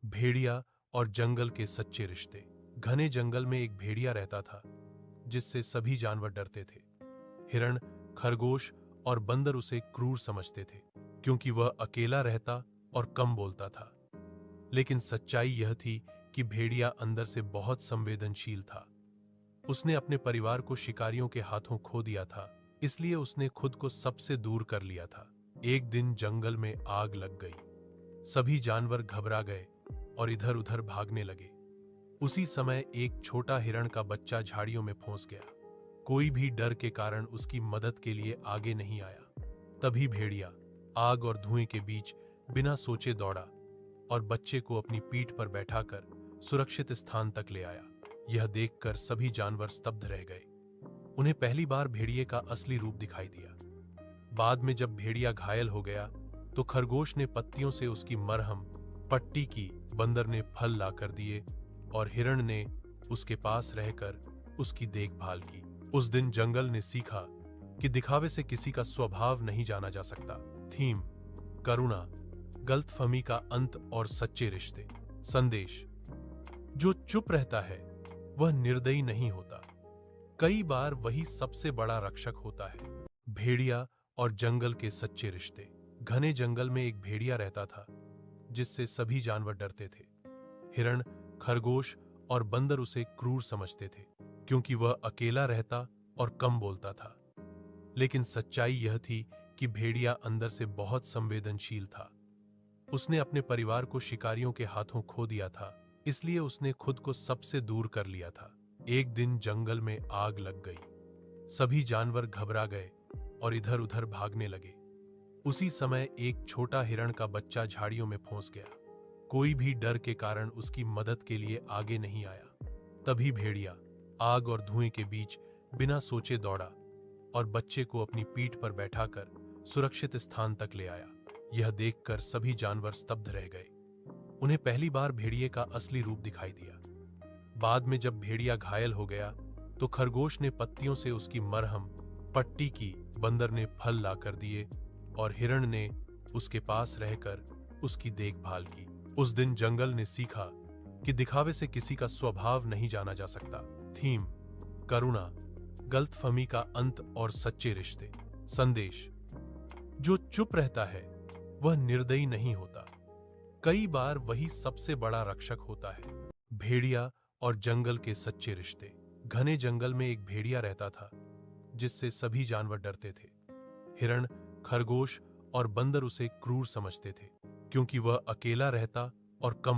भेड़िया और जंगल के सच्चे रिश्ते। घने जंगल में एक भेड़िया रहता था जिससे सभी जानवर डरते थे। हिरण, खरगोश और बंदर उसे क्रूर समझते थे क्योंकि वह अकेला रहता और कम बोलता था। लेकिन सच्चाई यह थी कि भेड़िया अंदर से बहुत संवेदनशील था। उसने अपने परिवार को शिकारियों के हाथों खो दिया था, इसलिए उसने खुद को सबसे दूर कर लिया था। एक दिन जंगल में आग लग गई। सभी जानवर घबरा गए और इधर उधर भागने लगे। उसी समय एक छोटा हिरण का बच्चा झाड़ियों में फंस गया। कोई भी डर के कारण उसकी मदद के लिए आगे नहीं आया। तभी भेड़िया आग और धुएं के बीच बिना सोचे दौड़ा और बच्चे को अपनी पीठ पर बैठाकर सुरक्षित स्थान तक ले आया। यह देखकर सभी जानवर स्तब्ध रह गए। उन्हें पहली बार भेड़िए का असली रूप दिखाई दिया। बाद में जब भेड़िया घायल हो गया तो खरगोश ने पत्तियों से उसकी मरहम पट्टी की, बंदर ने फल लाकर दिए और हिरण ने उसके पास रहकर उसकी देखभाल की। उस दिन जंगल ने सीखा कि दिखावे से किसी का स्वभाव नहीं जाना जा सकता। थीम: करुणा, गलतफहमी का अंत और सच्चे रिश्ते। संदेश: जो चुप रहता है वह निर्दयी नहीं होता, कई बार वही सबसे बड़ा रक्षक होता है। भेड़िया और जंगल के सच्चे रिश्ते। घने जंगल में एक भेड़िया रहता था जिससे सभी जानवर डरते थे। हिरण, खरगोश और बंदर उसे क्रूर समझते थे क्योंकि वह अकेला रहता और कम बोलता था। लेकिन सच्चाई यह थी कि भेड़िया अंदर से बहुत संवेदनशील था। उसने अपने परिवार को शिकारियों के हाथों खो दिया था, इसलिए उसने खुद को सबसे दूर कर लिया था। एक दिन जंगल में आग लग गई। सभी जानवर घबरा गए और इधर उधर भागने लगे। उसी समय एक छोटा हिरण का बच्चा झाड़ियों में फंस गया। कोई भी डर के कारण उसकी मदद के लिए आगे नहीं आया। तभी भेड़िया आग और धुएं के बीच बिना सोचे दौड़ा और बच्चे को अपनी पीठ पर बैठाकर सुरक्षित स्थान तक ले आया। यह देखकर सभी जानवर स्तब्ध रह गए। उन्हें पहली बार भेड़िए का असली रूप दिखाई दिया। बाद में जब भेड़िया घायल हो गया तो खरगोश ने पत्तियों से उसकी मरहम पट्टी की, बंदर ने फल लाकर दिए और हिरण ने उसके पास रहकर उसकी देखभाल की। उस दिन जंगल ने सीखा कि दिखावे से किसी का स्वभाव नहीं जाना जा सकता। थीम: करुणा, गलतफहमी का अंत और सच्चे रिश्ते। संदेश: जो चुप रहता है वह निर्दयी नहीं होता, कई बार वही सबसे बड़ा रक्षक होता है। भेड़िया और जंगल के सच्चे रिश्ते। घने जंगल में एक भेड़िया रहता था जिससे सभी जानवर डरते थे। हिरण, खरगोश और बंदर उसे क्रूर समझते थे क्योंकि वह अकेला रहता और कम